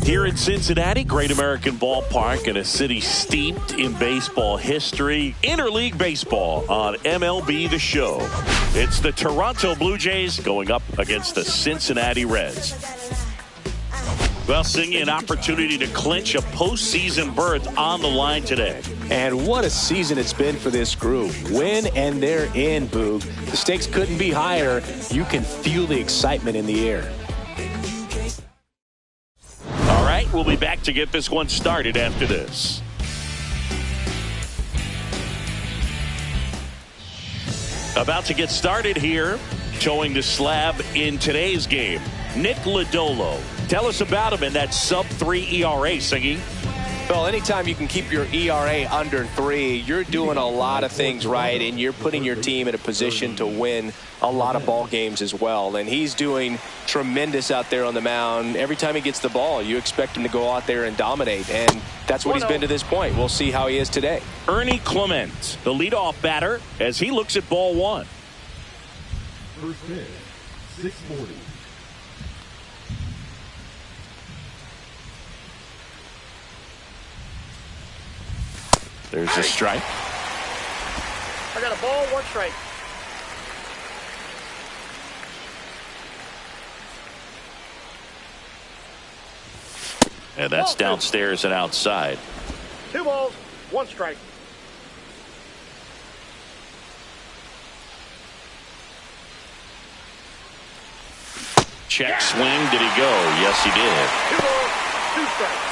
Here in Cincinnati, great American ballpark in a city steeped in baseball history. Interleague baseball on MLB The Show. It's the Toronto Blue Jays going up against the Cincinnati Reds. Well, Singy, an opportunity to clinch a postseason berth on the line today. And what a season it's been for this group. Win and they're in, Boog. The stakes couldn't be higher. You can feel the excitement in the air. All right, we'll be back to get this one started after this. About to get started here, showing the slab in today's game. Nick Lodolo. Tell us about him in that sub-3 ERA, Singy. Well, anytime you can keep your ERA under 3, you're doing a lot of things right, and you're putting your team in a position to win a lot of ball games as well. And he's doing tremendous out there on the mound. Every time he gets the ball, you expect him to go out there and dominate, and that's what he's been to this point. We'll see how he is today. Ernie Clement, the leadoff batter, as he looks at ball one. First pitch, 640. There's a strike. I got a ball, 1 strike. And that's downstairs and outside. 2 balls, 1 strike. Check swing. Did he go? Yes, he did. 2 balls, 2 strikes.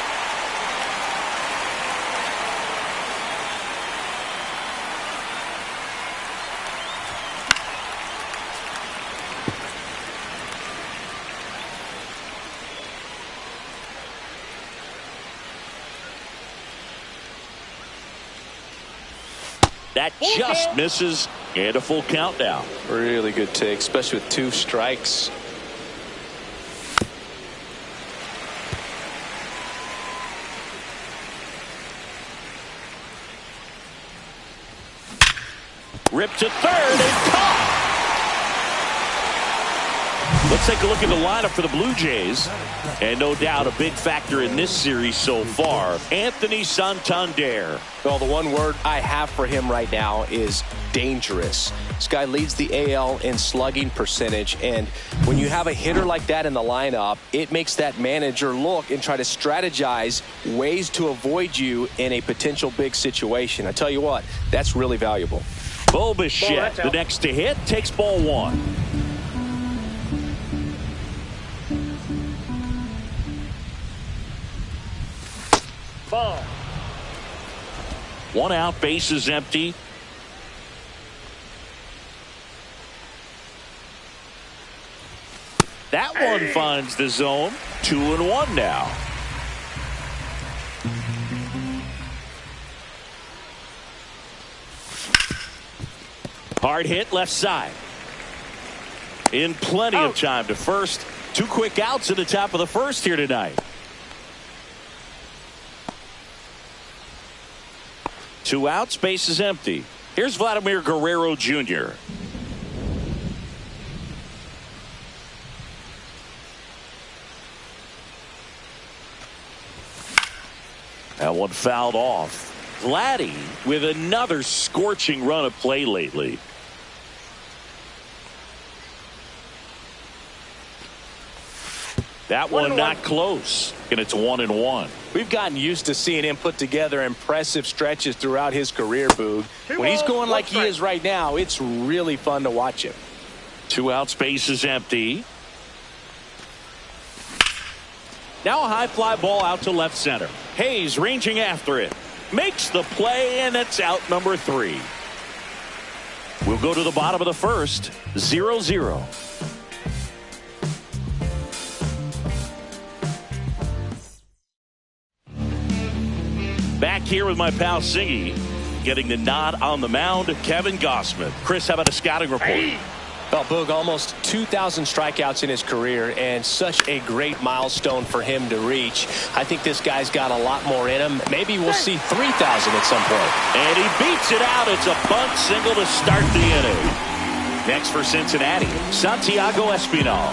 That just misses, and a full count now. Really good take, especially with 2 strikes. Ripped to third and caught. Let's take a look at the lineup for the Blue Jays. And no doubt a big factor in this series so far, Anthony Santander. Well, the one word I have for him right now is dangerous. This guy leads the AL in slugging percentage, and when you have a hitter like that in the lineup, it makes that manager look and try to strategize ways to avoid you in a potential big situation. I tell you what, that's really valuable. Bo Bichette, the next to hit, takes ball 1. Ball. 1 out, bases empty. That one finds the zone. 2-1 now. Hard hit left side. In plenty of time to first. 2 quick outs at the top of the first here tonight. 2 outs, base is empty. Here's Vladimir Guerrero Jr. That one fouled off. Vladdy with another scorching run of play lately. That one not close, and it's 1-1. We've gotten used to seeing him put together impressive stretches throughout his career, Boog. When he's going like he is right now, it's really fun to watch him. 2 outs, base is empty. Now a high fly ball out to left center. Hayes ranging after it. Makes the play, and it's out number 3. We'll go to the bottom of the first. 0-0. Back here with my pal Singy, getting the nod on the mound, Kevin Gossman. Chris, how about a scouting report? Well, Boog, almost 2,000 strikeouts in his career, and such a great milestone for him to reach. I think this guy's got a lot more in him. Maybe we'll see 3,000 at some point. And he beats it out. It's a bunt single to start the inning. Next for Cincinnati, Santiago Espinal.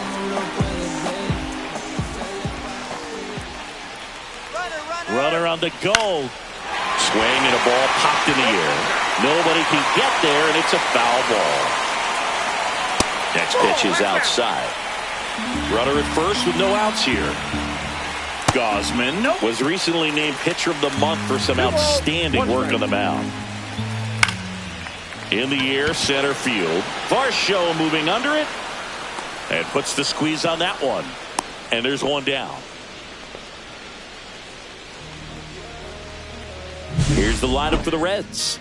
Runner on the go. Swing and a ball popped in the air. Nobody can get there, and it's a foul ball. Next pitch is outside. Runner at first with no outs here. Gausman was recently named Pitcher of the Month for some outstanding work on the mound. In the air, center field. Varsho moving under it and puts the squeeze on that one. And there's one down. Here's the lineup for the Reds.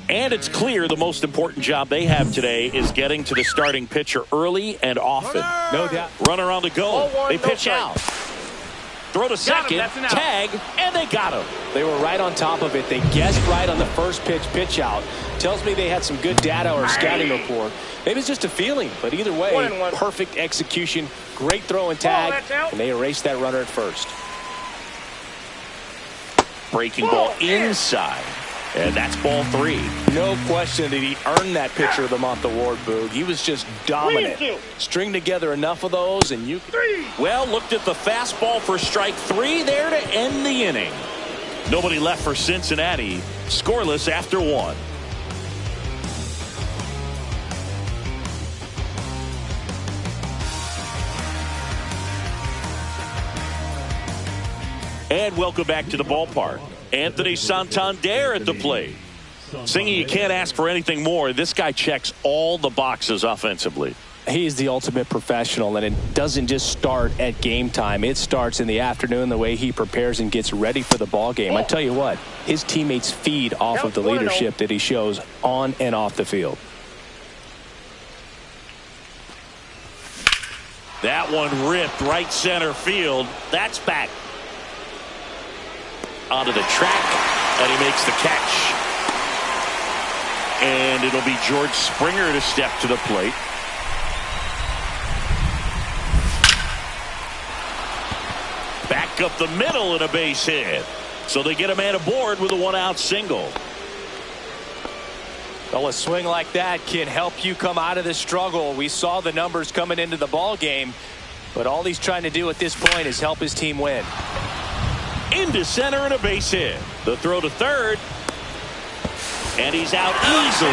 And it's clear the most important job they have today is getting to the starting pitcher early and often. No doubt. Runner on the go. They pitch out. Throw to second, tag, and they got him. They were right on top of it. They guessed right on the first pitch out. Tells me they had some good data or scouting report. Maybe it's just a feeling, but either way, perfect execution, great throw and tag, and they erased that runner at first. Breaking ball inside, and that's ball 3. No question that he earned that Pitcher of the Month award, Boog. He was just dominant. String together enough of those, and you... Well, looked at the fastball for strike 3 there to end the inning. Nobody left for Cincinnati. Scoreless after 1. And welcome back to the ballpark. Anthony Santander at the plate. Singy, you can't ask for anything more. This guy checks all the boxes offensively. He's the ultimate professional, and it doesn't just start at game time. It starts in the afternoon, the way he prepares and gets ready for the ball game. I tell you what, his teammates feed off of the leadership that he shows on and off the field. That one ripped right center field. That's back onto the track, and he makes the catch. And it'll be George Springer to step to the plate. Back up the middle and a base hit. So they get a man aboard with a 1-out single. Well, a swing like that can help you come out of this struggle. We saw the numbers coming into the ball game, but all he's trying to do at this point is help his team win. Into center and a base hit. The throw to third. And he's out easily.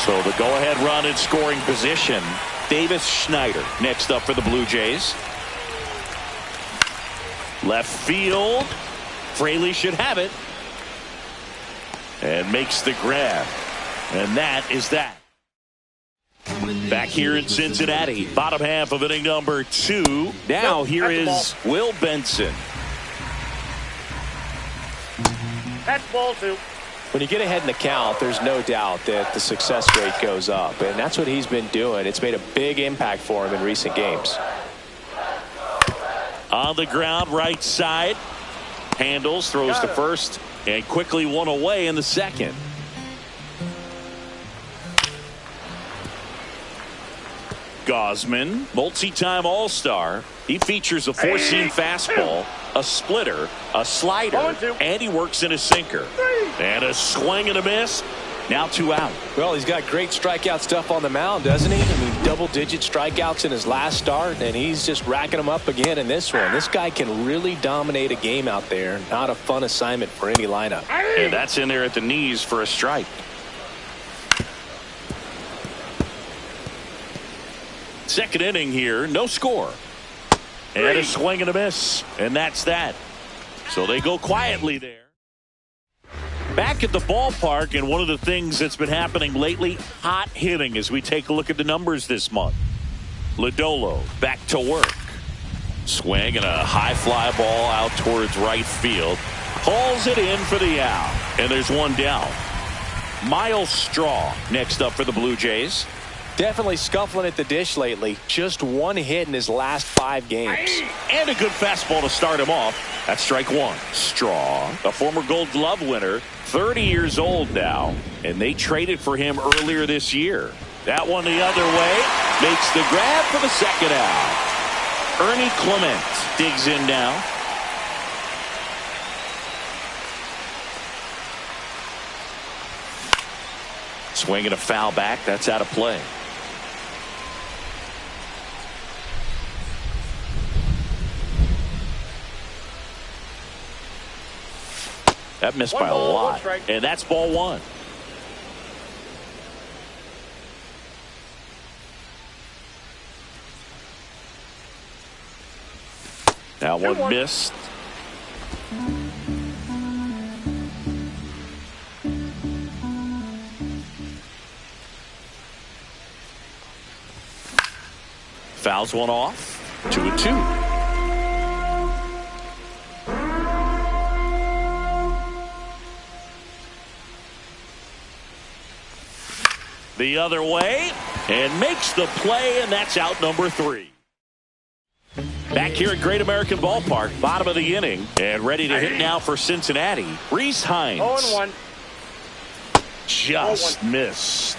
So the go-ahead run in scoring position. Davis Schneider next up for the Blue Jays. Left field. Fraley should have it. And makes the grab. And that is that. Back here in Cincinnati, bottom half of inning number 2. Now here is Will Benson. That's ball 2. When you get ahead in the count, there's no doubt that the success rate goes up, and that's what he's been doing. It's made a big impact for him in recent games. On the ground, right side. Handles, throws to first, and quickly one away in the second. Gausman, multi-time All-Star. He features a four-seam fastball, a splitter, a slider, and he works in a sinker. And a swing and a miss. Now 2 out. Well, he's got great strikeout stuff on the mound, doesn't he? I mean, double-digit strikeouts in his last start, and he's just racking them up again in this one. This guy can really dominate a game out there. Not a fun assignment for any lineup. And that's in there at the knees for a strike. Second inning here, no score. And a swing and a miss. And that's that. So they go quietly there. Back at the ballpark, and one of the things that's been happening lately, hot hitting as we take a look at the numbers this month. Lodolo back to work. Swing and a high fly ball out towards right field. Hauls it in for the out. And there's one down. Miles Straw next up for the Blue Jays. Definitely scuffling at the dish lately. Just one hit in his last 5 games. And a good fastball to start him off. That's strike 1. Straw, a former Gold Glove winner, 30 years old now, and they traded for him earlier this year. That one the other way, makes the grab for the second out. Ernie Clement digs in now. Swinging a foul back, that's out of play. That missed by a lot. And that's ball one. Now one missed. Fouls one off. 2-2. The other way and makes the play, and that's out number 3. Back here at Great American Ballpark, bottom of the inning, and ready to hit now for Cincinnati. Reese Hines. 0-1. Just missed.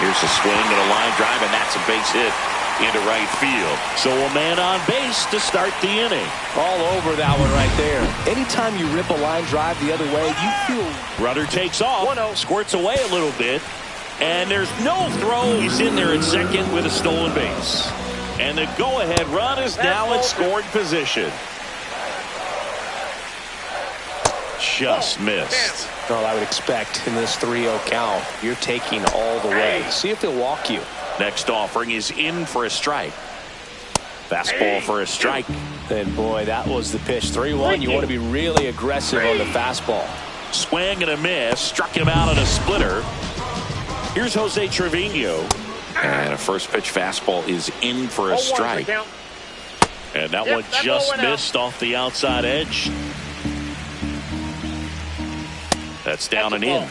Here's a swing and a line drive, and that's a base hit into right field. So a man on base to start the inning. All over that one right there. Anytime you rip a line drive the other way, you feel... Runner takes off, 1-0. Squirts away a little bit, and there's no throw. He's in there at second with a stolen base. And the go-ahead run is now in scoring position. Just missed. Well, I would expect in this 3-0 count, you're taking all the way. See if they'll walk you. Next offering is in for a strike. Fastball for a strike. And boy, that was the pitch. 3-1. You want to be really aggressive on the fastball. Swing and a miss. Struck him out on a splitter. Here's Jose Trevino. And a first pitch fastball is in for a strike. And that one just missed off the outside edge. That's down and in.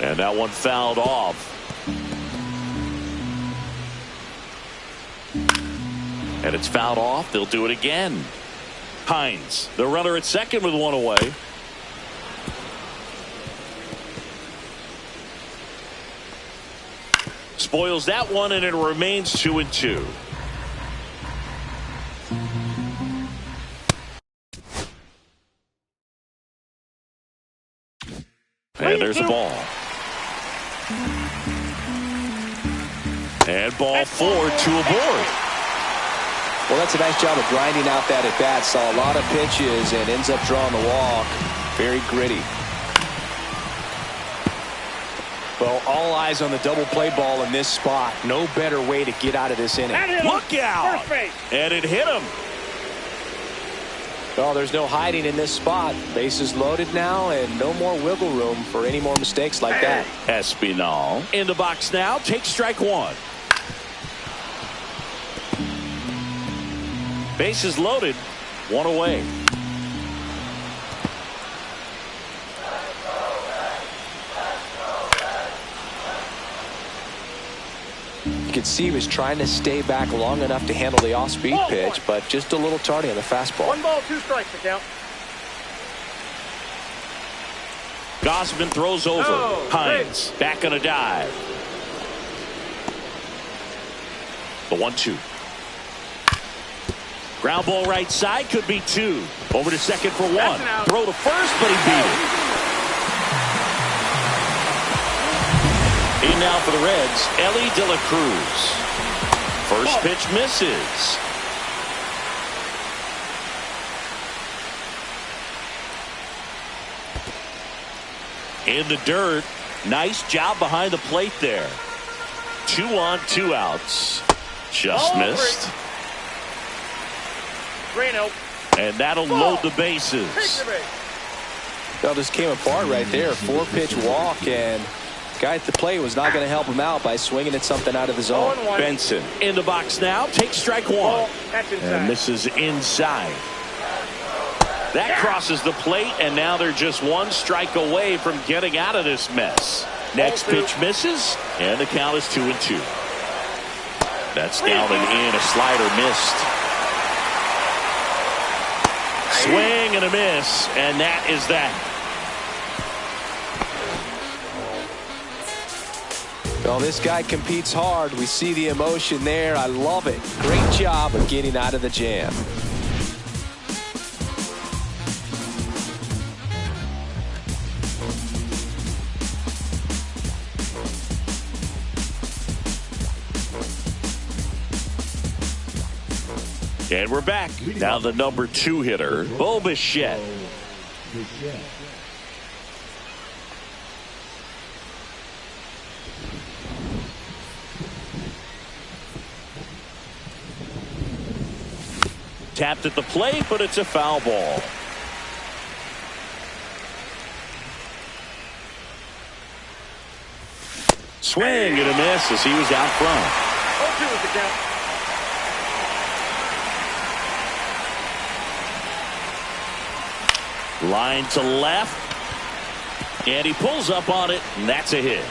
And that one fouled off. And it's fouled off. They'll do it again. Hines, the runner at second with one away. Spoils that one, and it remains 2-2. And there's a ball. And ball 4, 2 aboard. Well, that's a nice job of grinding out that at bat. Saw a lot of pitches and ends up drawing the walk. Very gritty. Well, all eyes on the double play ball in this spot. No better way to get out of this inning. Look out! And it hit him. Well, there's no hiding in this spot. Bases loaded now, and no more wiggle room for any more mistakes like that. Espinal in the box now. Takes strike one. Bases loaded. One away. You could see he was trying to stay back long enough to handle the off-speed pitch, but just a little tardy on the fastball. 1 ball, 2 strikes to count. Gausman throws over. Hines back on a dive. The 1-2. Ground ball right side, could be 2. Over to second for 1. Throw to first, but he beat it. In now for the Reds, Ellie De La Cruz. First pitch misses. In the dirt. Nice job behind the plate there. 2 on, 2 outs. Just missed. 3-0. And that'll load the bases. Well, just came apart right there. 4-pitch walk, and guy at the plate was not going to help him out by swinging at something out of the zone. Benson in the box now. Takes strike 1. And misses inside. That crosses the plate, and now they're just 1 strike away from getting out of this mess. Next pitch misses, and the count is 2-2. That's down and in. A slider missed. Swing and a miss, and that is that. Well, this guy competes hard. We see the emotion there. I love it. Great job of getting out of the jam. And we're back. Now the number 2 hitter, Bo Bichette. Tapped at the plate, but it's a foul ball. Swing and a miss as he was out front. 0-2 is the count. Line to left. And he pulls up on it, and that's a hit.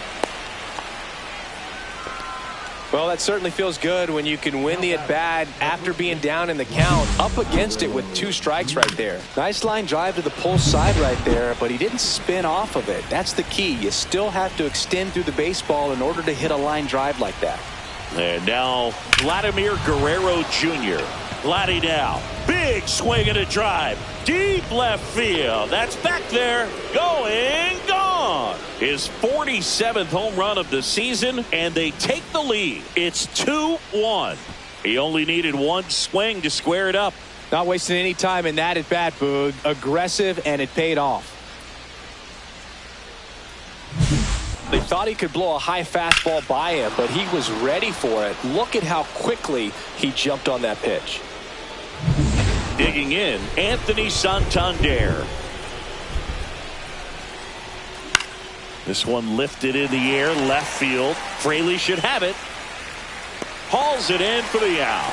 Well, that certainly feels good when you can win the at-bat after being down in the count, up against it with 2 strikes right there. Nice line drive to the pull side right there, but he didn't spin off of it. That's the key. You still have to extend through the baseball in order to hit a line drive like that. And now Vladimir Guerrero Jr. Vladdy now. Big swing and a drive. Deep left field. That's back there. Going, gone. His 47th home run of the season, and they take the lead. It's 2-1. He only needed 1 swing to square it up. Not wasting any time in that at bat, Boog. Aggressive, and it paid off. They thought he could blow a high fastball by him, but he was ready for it. Look at how quickly he jumped on that pitch. Digging in, Anthony Santander. This one lifted in the air, left field. Fraley should have it. Hauls it in for the out.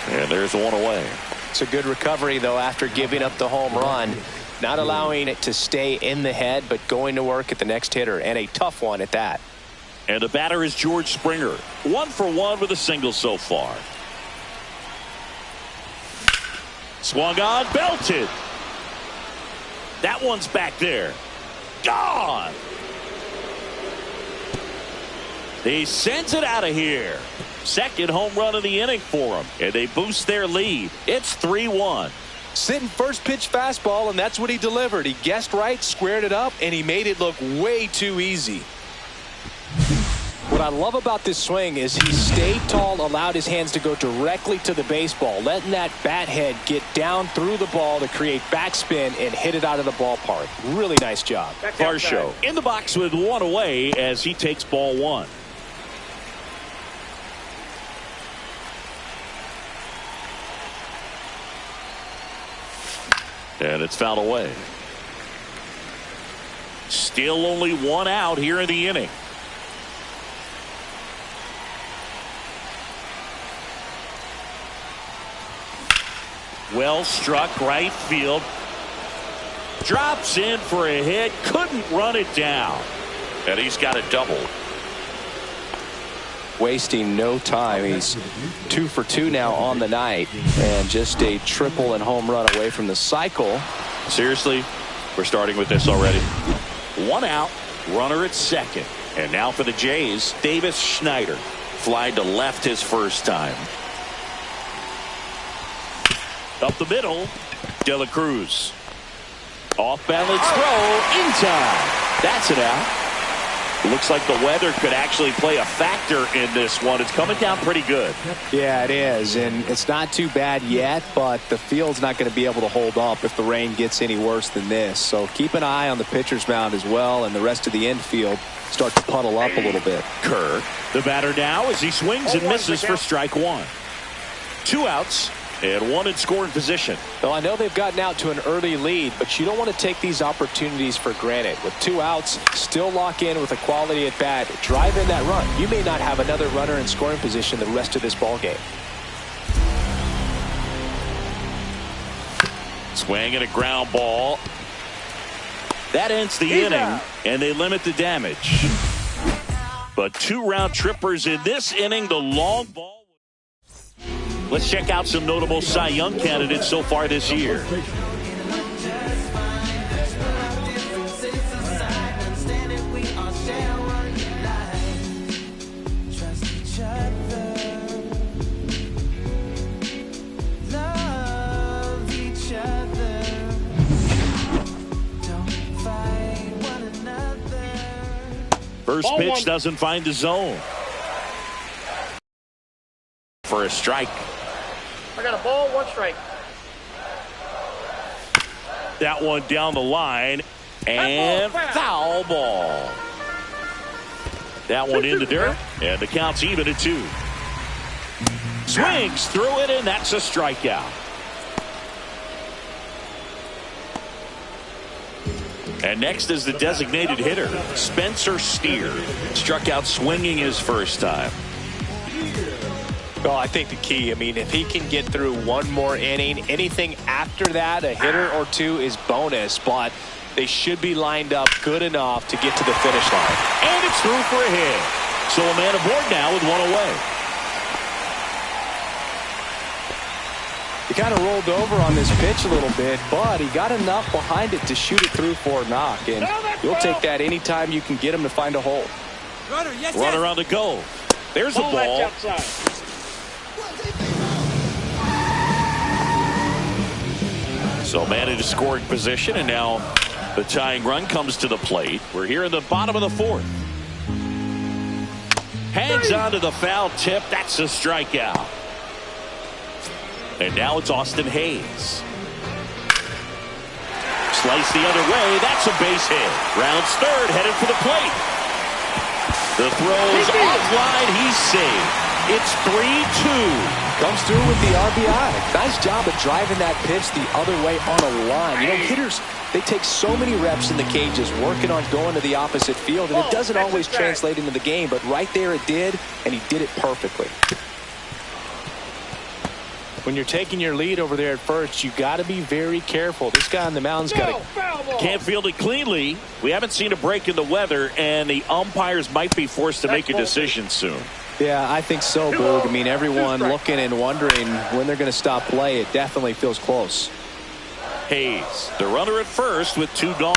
And there's one away. It's a good recovery, though, after giving up the home run. Not allowing it to stay in the head, but going to work at the next hitter, and a tough one at that. And the batter is George Springer. 1 for 1 with a single so far. Swung on, belted. That one's back there. Gone. He sends it out of here. Second home run of the inning for him. And they boost their lead. It's 3-1. Sitting first pitch fastball, and that's what he delivered. He guessed right, squared it up, and he made it look way too easy. What I love about this swing is he stayed tall, allowed his hands to go directly to the baseball, letting that bat head get down through the ball to create backspin and hit it out of the ballpark. Really nice job. Varsho in the box with 1 away as he takes ball 1. And it's fouled away. Still only 1 out here in the inning. Well struck right field. Drops in for a hit. Couldn't run it down. And he's got a double. Wasting no time. He's 2 for 2 now on the night, and just a triple and home run away from the cycle. Seriously, we're starting with this already. 1 out, runner at second. And now for the Jays, Davis Schneider. Flied to left his first time. Up the middle, De La Cruz. Off balance throw in time. That's it out. Looks like the weather could actually play a factor in this one. It's coming down pretty good. Yeah, it is, and it's not too bad yet, but the field's not going to be able to hold up if the rain gets any worse than this. So keep an eye on the pitcher's mound as well, and the rest of the infield start to puddle up a little bit. Kerr, the batter now as he swings and misses for strike 1. 2 outs. And 1 in scoring position. Well, I know they've gotten out to an early lead, but you don't want to take these opportunities for granted. With 2 outs, still lock in with a quality at bat. Drive in that run. You may not have another runner in scoring position the rest of this ball game. Swing and a ground ball. That ends the inning, and they limit the damage. But 2 round trippers in this inning. The long ball. Let's check out some notable Cy Young candidates so far this year. First pitch doesn't find the zone. For a strike. I got a ball, 1 strike. That one down the line, and foul ball. That one in the dirt, and the count's even at 2. Swings through it, and that's a strikeout. And next is the designated hitter, Spencer Steer. Struck out swinging his first time. Well, I think the key, if he can get through 1 more inning, anything after that, a hitter or 2 is bonus, but they should be lined up good enough to get to the finish line. And it's through for a hit. So a man aboard now with 1 away. He kind of rolled over on this pitch a little bit, but he got enough behind it to shoot it through for a knock. And you'll take that anytime you can get him to find a hole. Runner on the go. There's the ball. So man in a scoring position, and now the tying run comes to the plate. We're here in the bottom of the 4th. Hangs on to the foul tip. That's a strikeout. And now it's Austin Hayes. Slice the other way. That's a base hit. Rounds third, headed for the plate. The throw's offline. He's saved. It's 3-2. Comes through with the RBI. Nice job of driving that pitch the other way on a line. Hitters, they take so many reps in the cages working on going to the opposite field, and it doesn't always translate into the game, but right there it did, and he did it perfectly. When you're taking your lead over there at first, you got to be very careful. This guy on the mound's got to... Can't field it cleanly. We haven't seen a break in the weather, and the umpires might be forced to make a decision soon. Yeah, I think so, Boog. Everyone looking and wondering when they're going to stop play. It definitely feels close. Hayes, the runner at first with 2 gone.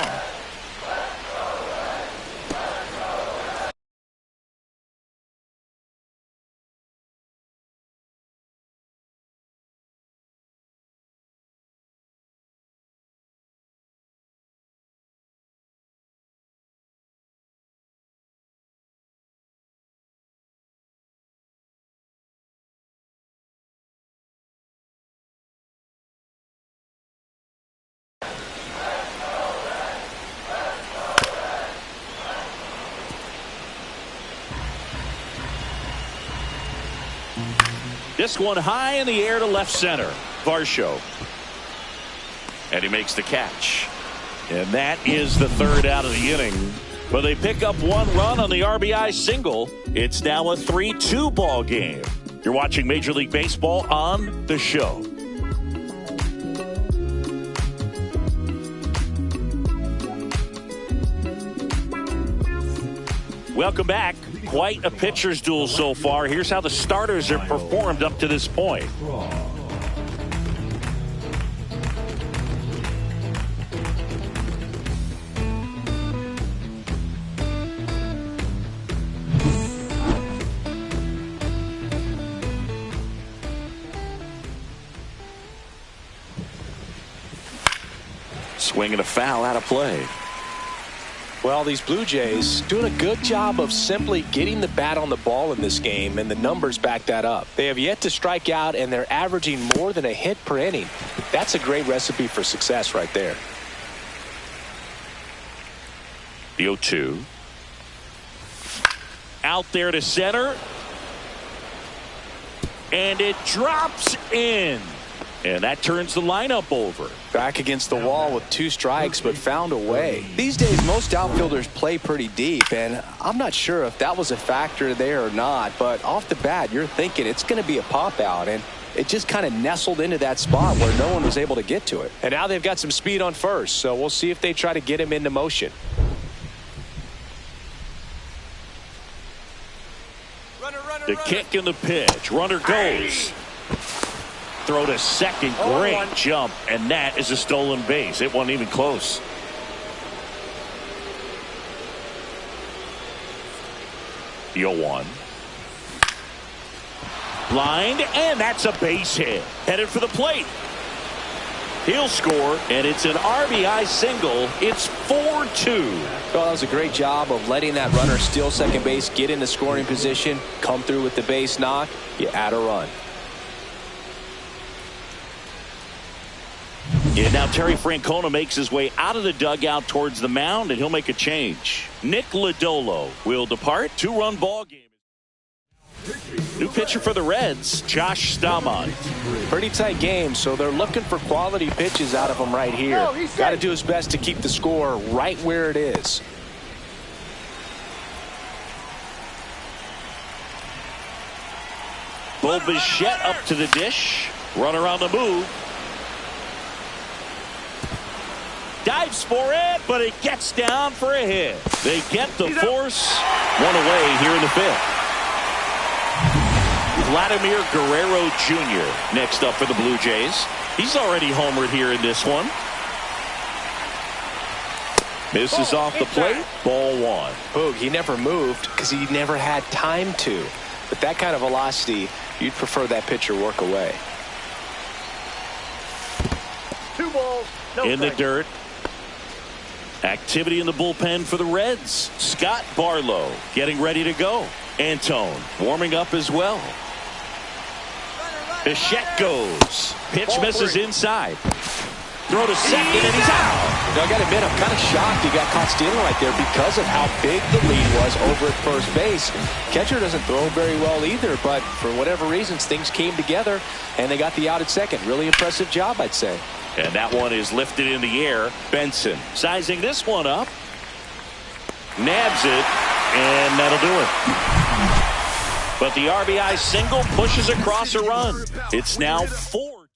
This one high in the air to left center. Varsho. And he makes the catch. And that is the 3rd out of the inning. But they pick up 1 run on the RBI single. It's now a 3-2 ball game. You're watching Major League Baseball on the show. Welcome back. Quite a pitcher's duel so far. Here's how the starters have performed up to this point. Swing and a foul out of play. Well, these Blue Jays doing a good job of simply getting the bat on the ball in this game, and the numbers back that up. They have yet to strike out, and they're averaging more than a hit per inning. That's a great recipe for success right there. The 0-2. Out there to center. And it drops in. And that turns the lineup over. Back against the wall with 2 strikes, but found a way. These days, most outfielders play pretty deep, and I'm not sure if that was a factor there or not, but off the bat, you're thinking it's going to be a pop-out, and it just kind of nestled into that spot where no one was able to get to it. And now they've got some speed on first, so we'll see if they try to get him into motion. The kick and the pitch. Runner goes. Throw to second. Great jump. And that is a stolen base. It wasn't even close. The 0-1. Blind. And that's a base hit. Headed for the plate. He'll score, and it's an RBI single. It's 4-2. Well, that was a great job of letting that runner steal second base, get into scoring position, come through with the base knock. You add a run. And now Terry Francona makes his way out of the dugout towards the mound, and he'll make a change. Nick Lodolo will depart. 2-run ball game. New pitcher for the Reds, Josh Stammen. Pretty tight game, so they're looking for quality pitches out of him right here. Got to do his best to keep the score right where it is. Bo Bichette up to the dish. Runner on the move. Dives for it, but it gets down for a hit. They get the force. One away here in the fifth. Vladimir Guerrero Jr. next up for the Blue Jays. He's already homered here in this one. Misses off the plate. Ball 1. Boog, he never moved because he never had time to. But that kind of velocity, you'd prefer that pitcher work away. 2 balls, no in the strikes. dirt. Activity in the bullpen for the Reds. Scott Barlow getting ready to go. Antone warming up as well. Bichette goes. Pitch misses inside. Throw to second, and he's out. Now, I got to admit, I'm kind of shocked he got caught stealing right there because of how big the lead was over at first base. Catcher doesn't throw very well either, but for whatever reasons, things came together, and they got the out at second. Really impressive job, I'd say. And that one is lifted in the air. Benson sizing this one up. Nabs it, and that'll do it. But the RBI single pushes across a run. It's now 4.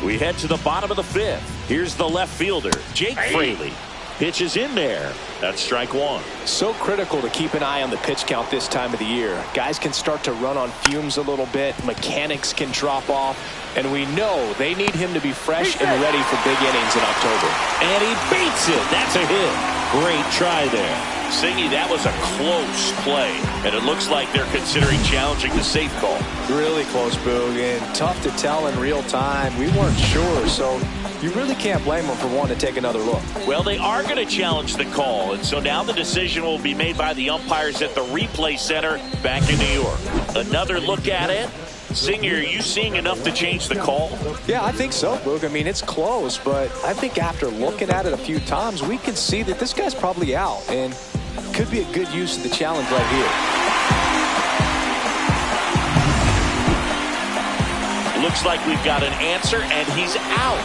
We head to the bottom of the fifth. Here's the left fielder, Jake Fraley. Pitches in there. That's strike 1. So critical to keep an eye on the pitch count this time of the year. Guys can start to run on fumes a little bit. Mechanics can drop off. And we know they need him to be fresh and ready for big innings in October. And he beats it. That's a hit. Great try there. Singy, that was a close play. And it looks like they're considering challenging the safe call. Really close, Boog, and tough to tell in real time. We weren't sure, so you really can't blame them for wanting to take another look. Well, they are going to challenge the call, and so now the decision will be made by the umpires at the replay center back in New York. Another look at it. Singer, are you seeing enough to change the call? Yeah, I think so, Boog. I mean, it's close, but I think after looking at it a few times, we can see that this guy's probably out, and could be a good use of the challenge right here. Looks like we've got an answer, and he's out.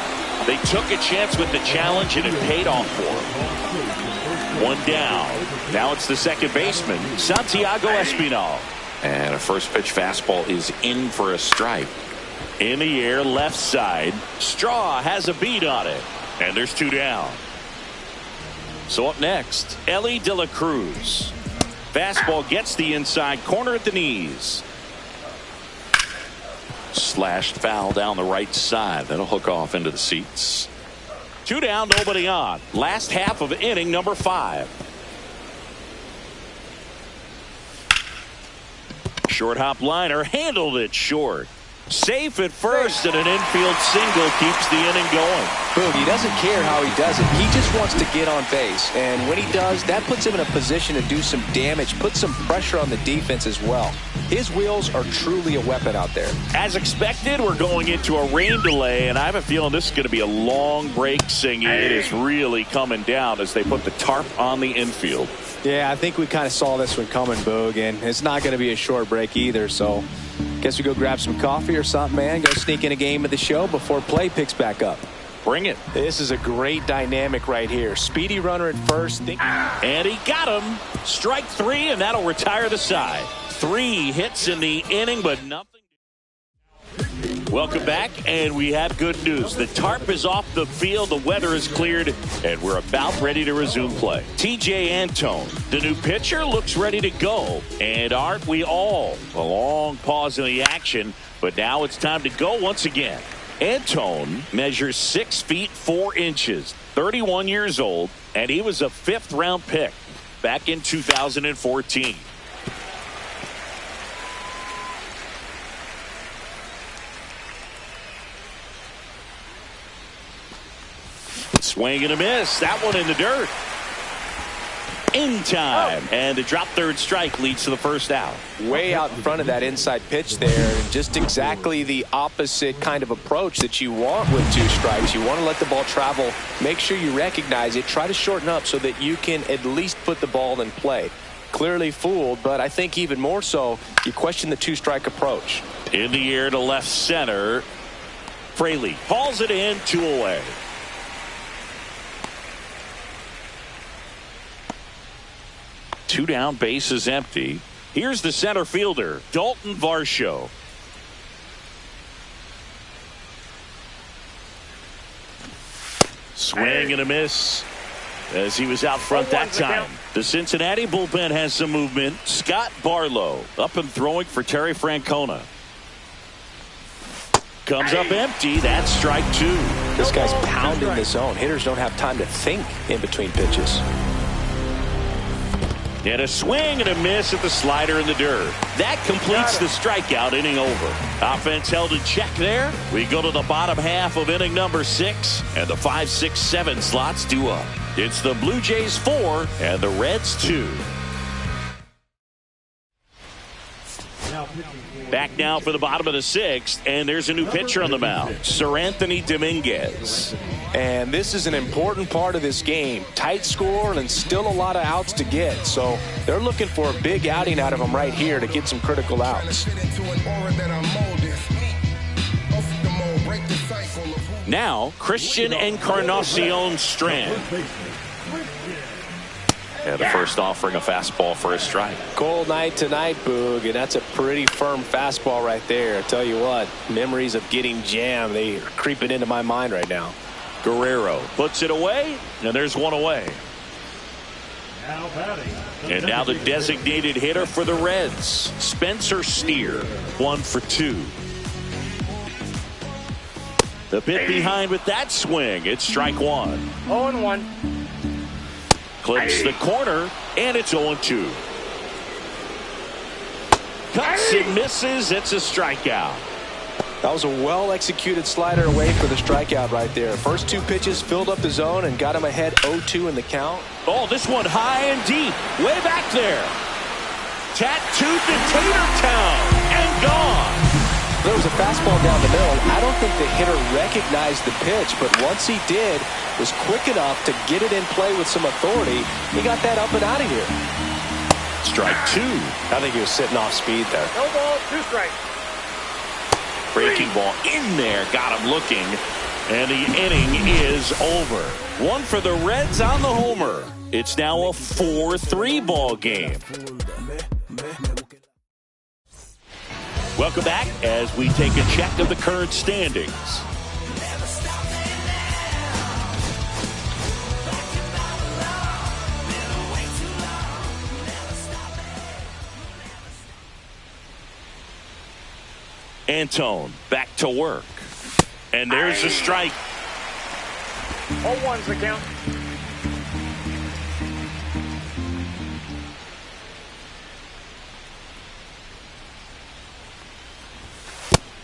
They took a chance with the challenge, and it paid off for him. One down. Now it's the second baseman, Santiago Espinal. And a first pitch fastball is in for a strike. In the air, left side. Straw has a beat on it. And there's 2 down. So up next, Ellie De La Cruz. Fastball gets the inside corner at the knees. Slashed foul down the right side. That'll hook off into the seats. 2 down, nobody on. Last half of inning number 5. Short hop liner, handled it short. Safe at first, and an infield single keeps the inning going. Boog, he doesn't care how he does it. He just wants to get on base. And when he does, that puts him in a position to do some damage, put some pressure on the defense as well. His wheels are truly a weapon out there. As expected, we're going into a rain delay, and I have a feeling this is going to be a long break, Singy. It is really coming down as they put the tarp on the infield. Yeah, I think we kind of saw this one coming, Boog, and it's not going to be a short break either, so guess we go grab some coffee or something, man. Go sneak in a game of the show before play picks back up. Bring it. This is a great dynamic right here. Speedy runner at first. And he got him. Strike 3, and that'll retire the side. 3 hits in the inning, but nothing. Welcome back, and we have good news. The tarp is off the field, the weather is cleared, and we're about ready to resume play. TJ Antone, the new pitcher, looks ready to go. And aren't we all? A long pause in the action, but now it's time to go once again. Antone measures 6 feet 4 inches, 31 years old, and he was a 5th-round pick back in 2014. Swing and a miss. That one in the dirt. in time. And the drop third strike leads to the first out. Way out in front of that inside pitch there, and just exactly the opposite kind of approach that you want with 2 strikes. You want to let the ball travel, make sure you recognize it, try to shorten up so that you can at least put the ball in play. Clearly fooled, but I think even more so, you question the 2-strike approach. In the air to left center. Fraley hauls it in, 2 away. Two down, base is empty. Here's the center fielder, Dalton Varsho. Swing and a miss as he was out front that time. The Cincinnati bullpen has some movement. Scott Barlow up and throwing for Terry Francona. Comes up empty. That's strike 2. This guy's pounding the zone. Hitters don't have time to think in between pitches. And a swing and a miss at the slider in the dirt. That completes the strikeout, inning over. Offense held in check there. We go to the bottom half of inning number 6, and the 5, 6, 7 slots due up. It's the Blue Jays 4 and the Reds 2. Back now for the bottom of the 6th, and there's a new pitcher on the mound, Sir Anthony Dominguez. And this is an important part of this game. Tight score and still a lot of outs to get. So they're looking for a big outing out of him right here to get some critical outs. Now, Christian Encarnacion Strand. And the first offering a fastball for a strike. Cold night tonight, Boog, and that's a pretty firm fastball right there. I tell you what, memories of getting jammed, they are creeping into my mind right now. Guerrero puts it away, and there's 1 away. And now the designated hitter for the Reds, Spencer Steer, 1 for 2. The pit behind with that swing. It's strike 1. 0-1. Clips the corner, and it's 0-2. Cuts and misses. It's a strikeout. That was a well-executed slider away for the strikeout right there. First 2 pitches filled up the zone and got him ahead 0-2 in the count. Oh, this one high and deep. Way back there. Tattooed to Tater Town and gone. There was a fastball down the middle. I don't think the hitter recognized the pitch, but once he did, was quick enough to get it in play with some authority. He got that up and out of here. Strike 2. I think he was sitting off speed there. No ball, 2 strikes. Breaking ball in there, got him looking, and the inning is over. 1 for the Reds on the homer. It's now a 4-3 ball game. Welcome back as we take a check of the current standings. Antone back to work. And there's a strike. 0-1's the count.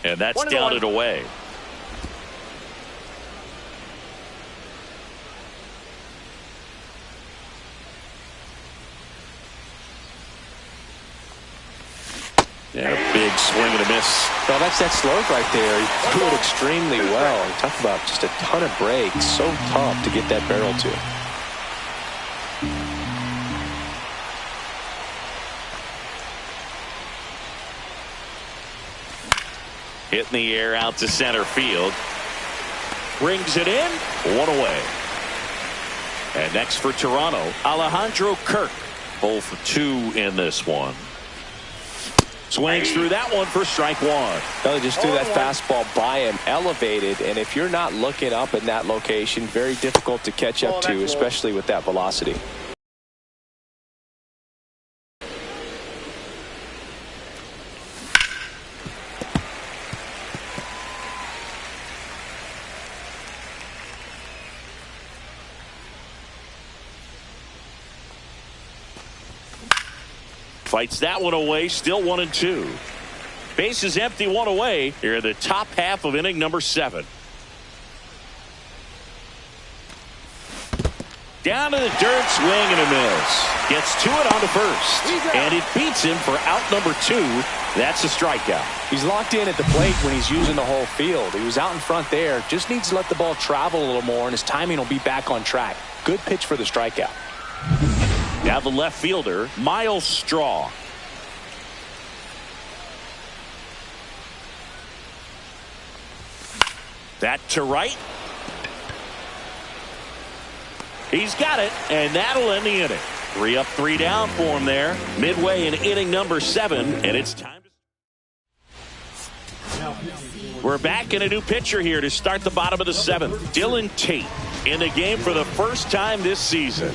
And that's down and away. And a big swing and a miss. Well, that's that slurve right there. He threw it extremely well. Talk about just a ton of breaks. So tough to get that barrel to. Hit in the air out to center field. Brings it in. 1 away. And next for Toronto, Alejandro Kirk. 0 for 2 in this one. Swings through that one for strike 1. They just threw that fastball by him, elevated, and if you're not looking up in that location, very difficult to catch up to, especially with that velocity. Fights that one away, still 1-2. Base is empty, 1 away. Here in the top half of inning number 7. Down to the dirt, swing and a miss. Gets to it on to first. And it beats him for out number 2. That's a strikeout. He's locked in at the plate when he's using the whole field. He was out in front there. Just needs to let the ball travel a little more, and his timing will be back on track. Good pitch for the strikeout. Now the left fielder, Miles Straw. That to right. He's got it, and that'll end the inning. 3 up, 3 down for him there. Midway in inning number 7, and it's time. We're back in a new pitcher here to start the bottom of the 7th. Dylan Tate in the game for the first time this season.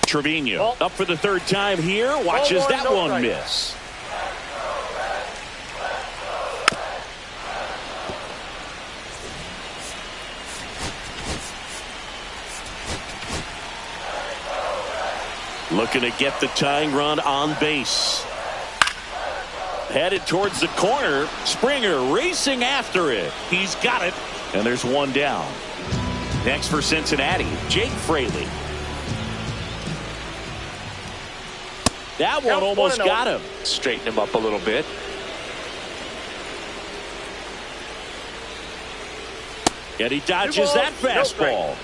Trevino up for the 3rd time here. Watches that one miss. Looking to get the tying run on base. Headed towards the corner. Springer racing after it. He's got it. And there's 1 down. Next for Cincinnati, Jake Fraley. That one almost got him. Straighten him up a little bit. And he dodges that fastball.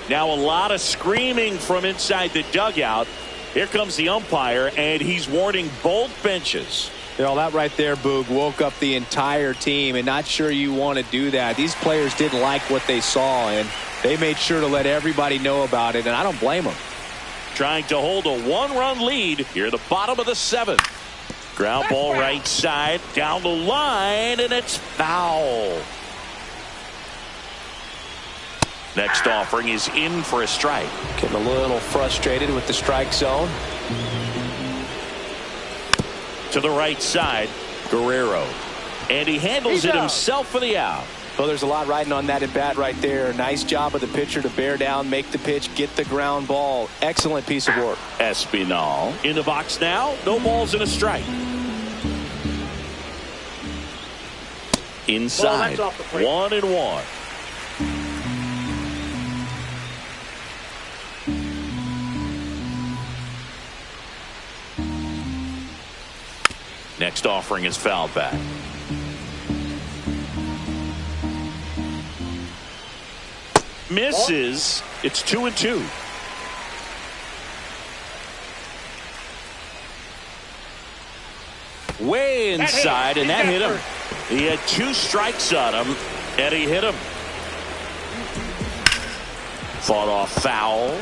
Now a lot of screaming from inside the dugout. Here comes the umpire, and he's warning both benches. You know, that right there, Boog, woke up the entire team, and not sure you want to do that. These players didn't like what they saw, and they made sure to let everybody know about it, and I don't blame them. Trying to hold a 1-run lead here at the bottom of the 7th. Ground ball right side, down the line, and it's foul. Next offering is in for a strike. Getting a little frustrated with the strike zone. To the right side, Guerrero. And he handles it himself for the out. Well, there's a lot riding on that at bat right there. Nice job of the pitcher to bear down, make the pitch, get the ground ball. Excellent piece of work. Espinal in the box now. No balls and a strike. Inside, 1-1. Next offering is fouled back. Misses. It's 2-2. Way inside, and that hit him. He had 2 strikes on him, and he hit him. Fought off foul.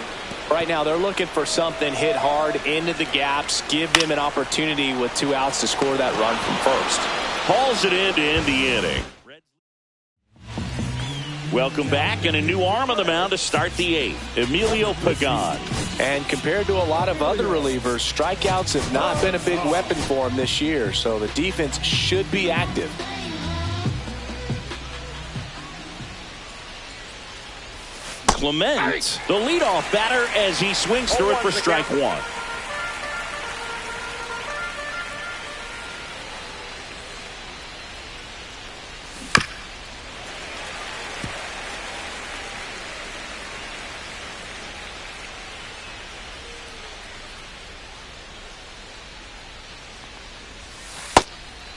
Right now they're looking for something hit hard into the gaps, give them an opportunity with 2 outs to score that run from first. Hauls it in to end the inning. Welcome back, and a new arm on the mound to start the 8th, Emilio Pagan. And compared to a lot of other relievers, strikeouts have not been a big weapon for him this year, so the defense should be active. Clement, the leadoff batter, as he swings through it for strike 1.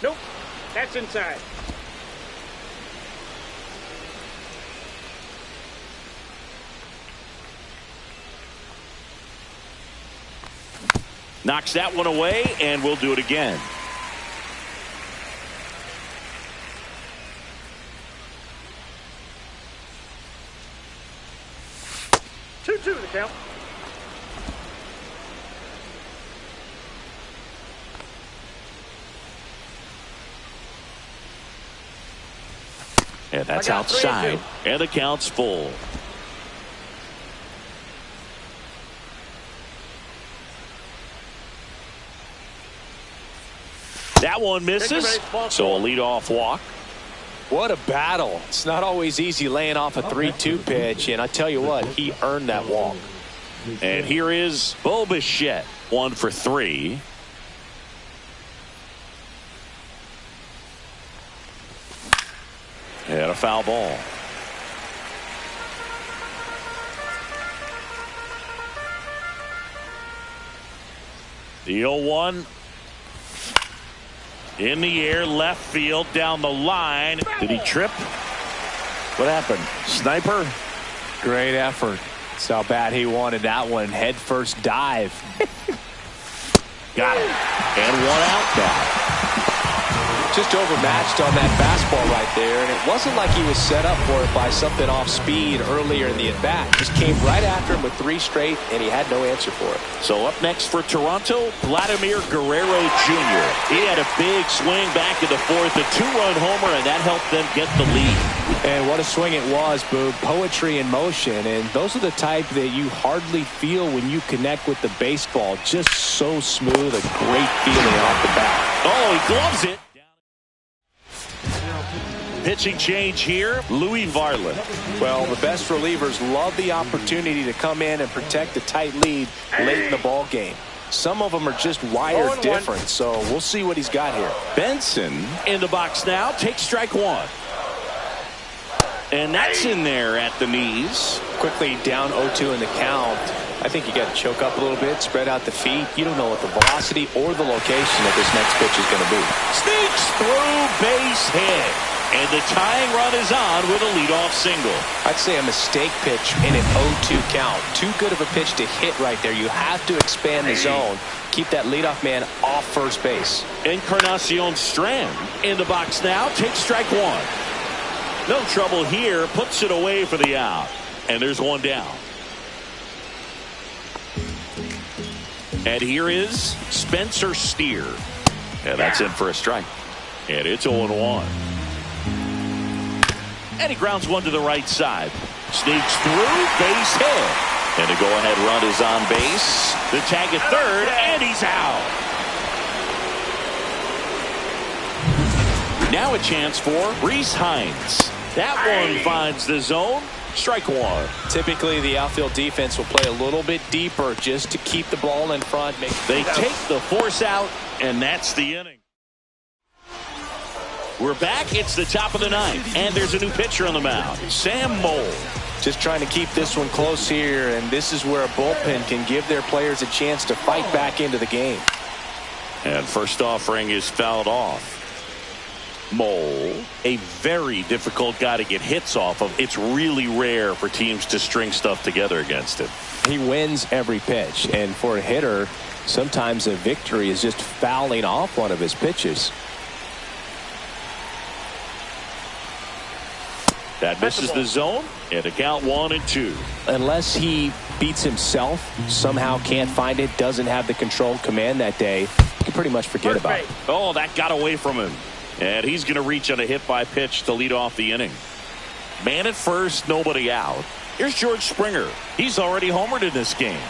Nope, that's inside. Knocks that one away, and we'll do it again. Two the count. And that's outside, and the count's full. That one misses, so a leadoff walk. What a battle. It's not always easy laying off a 3-2 pitch, and I tell you what, he earned that walk. And here is Bo Bichette, 1 for 3. And a foul ball. The 0-1. In the air, left field, down the line. Did he trip? What happened? Sniper? Great effort. That's how bad he wanted that one. Head first dive. Got it. And one out now. Just overmatched on that fastball right there, and it wasn't like he was set up for it by something off speed earlier in the at-bat. Just came right after him with 3 straight, and he had no answer for it. So up next for Toronto, Vladimir Guerrero Jr. He had a big swing back in the 4th, a 2-run homer, and that helped them get the lead. And what a swing it was, Boog. Poetry in motion, and those are the type that you hardly feel when you connect with the baseball. Just so smooth, a great feeling off the bat. Oh, he gloves it. Pitching change here, Louis Varland. Well, the best relievers love the opportunity to come in and protect a tight lead late in the ball game. Some of them are just wired different, so we'll see what he's got here. Benson in the box now, takes strike 1. And that's in there at the knees. Quickly down 0-2 in the count. I think you got to choke up a little bit, spread out the feet. You don't know what the velocity or the location of this next pitch is going to be. Sneaks through, base hit. And the tying run is on with a leadoff single. I'd say a mistake pitch in an 0-2 count. Too good of a pitch to hit right there. You have to expand the zone. Keep that leadoff man off first base. Encarnacion Strand in the box now. Takes strike 1. No trouble here. Puts it away for the out. And there's one down. And here is Spencer Steer. And that's in for a strike. And it's 0-1. And he grounds one to the right side. Sneaks through, base hit. And the go-ahead run is on base. The tag at third, and he's out. Now a chance for Reese Hines. That one finds the zone. Strike 1. Typically, the outfield defense will play a little bit deeper just to keep the ball in front. They take the force out, and that's the inning. We're back. It's the top of the 9th, and there's a new pitcher on the mound, Sam Moll. Just trying to keep this one close here, and this is where a bullpen can give their players a chance to fight back into the game. And first offering is fouled off. Moll, a very difficult guy to get hits off of. It's really rare for teams to string stuff together against him. He wins every pitch, and for a hitter, sometimes a victory is just fouling off one of his pitches. That misses the zone, and a count 1-2. Unless he beats himself, somehow can't find it, doesn't have the control command that day, you can pretty much forget about it. Oh, that got away from him. And he's going to reach on a hit by pitch to lead off the inning. Man at first, nobody out. Here's George Springer. He's already homered in this game.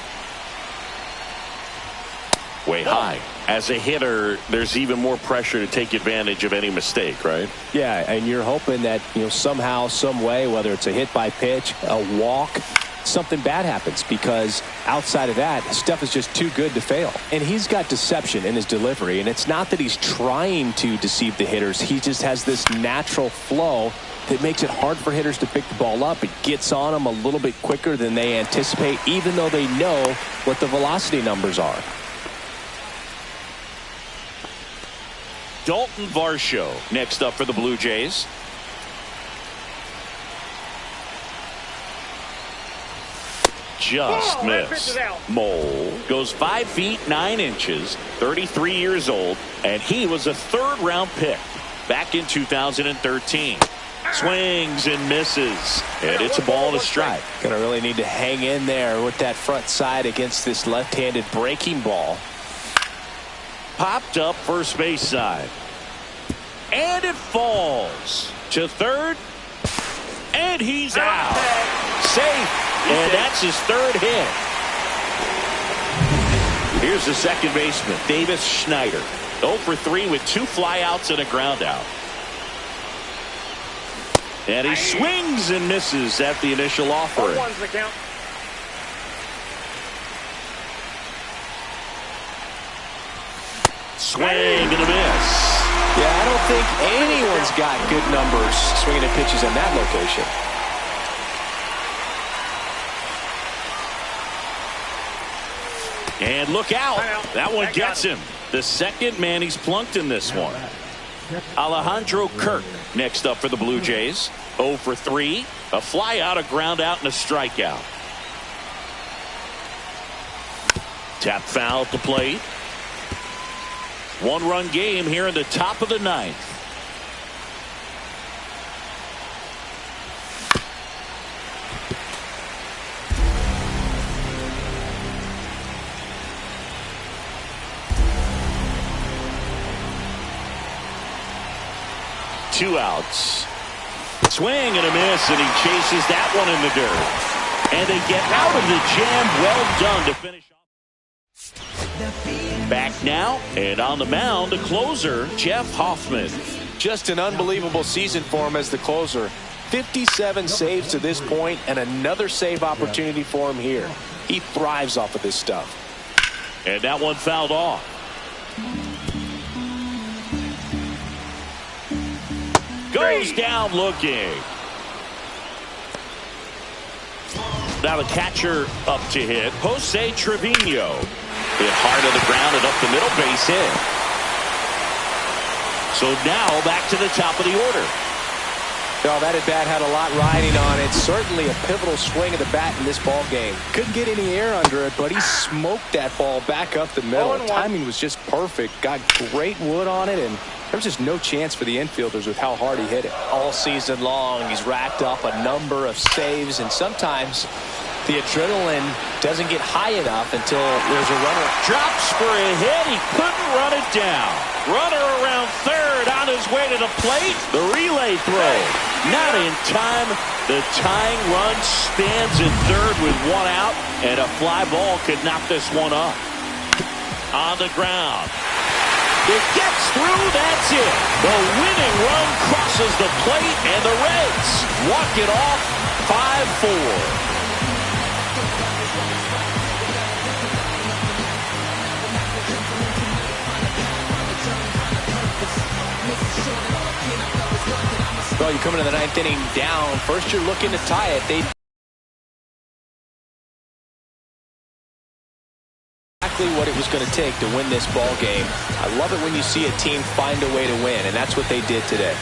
Way high. As a hitter, there's even more pressure to take advantage of any mistake, right? Yeah, and you're hoping that, somehow, some way, whether it's a hit by pitch, a walk, something bad happens, because outside of that, stuff is just too good to fail. And he's got deception in his delivery, and it's not that he's trying to deceive the hitters. He just has this natural flow that makes it hard for hitters to pick the ball up. It gets on them a little bit quicker than they anticipate, even though they know what the velocity numbers are. Dalton Varsho next up for the Blue Jays. Just missed. Moll goes 5 feet 9 inches, 33 years old, and he was a 3rd-round pick back in 2013. Swings and misses, and it's a ball and a strike. Gonna really need to hang in there with that front side against this left-handed breaking ball. Popped up first base side. And it falls to third. And he's out. Safe. And that's his 3rd hit. Here's the second baseman, Davis Schneider. 0 for 3 with 2 flyouts and a ground out. And he swings and misses at the initial offering. 1-1's the count. Swing and a miss. Yeah, I don't think anyone's got good numbers swinging at pitches in that location. And look out. That one That gets got him. The second man he's plunked in this one. Alejandro Kirk next up for the Blue Jays. 0 for 3. A fly out, a ground out, and a strikeout. Tap foul at the plate. 1-run game here in the top of the 9th. Two outs. Swing and a miss, and he chases that one in the dirt. And they get out of the jam. Well done to finish off. Back now, and on the mound, the closer, Jeff Hoffman. Just an unbelievable season for him as the closer. 57 saves to this point, and another save opportunity for him here. He thrives off of this stuff. And that one fouled off. Goes down looking. Now the catcher up to hit. Jose Trevino. Hit hard to the ground and up the middle, base hit. So now back to the top of the order. Oh, that at-bat had a lot riding on it. Certainly a pivotal swing of the bat in this ball game. Couldn't get any air under it, but he smoked that ball back up the middle. Timing was just perfect. Got great wood on it, and there was just no chance for the infielders with how hard he hit it. All season long, he's racked up a number of saves, and sometimes the adrenaline doesn't get high enough until there's a runner. Drops for a hit. He couldn't run it down. Runner around third on his way to the plate. The relay throw. Not in time. The tying run stands at third with one out, and a fly ball could knock this one up. On the ground. It gets through, that's it. The winning run crosses the plate, and the Reds walk it off 5-4. Well, you come into the 9th inning down. First, you're looking to tie it. They exactly what it was going to take to win this ball game. I love it when you see a team find a way to win, and that's what they did today.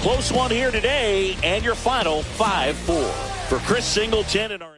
Close one here today, and your final 5-4. For Chris Singleton and our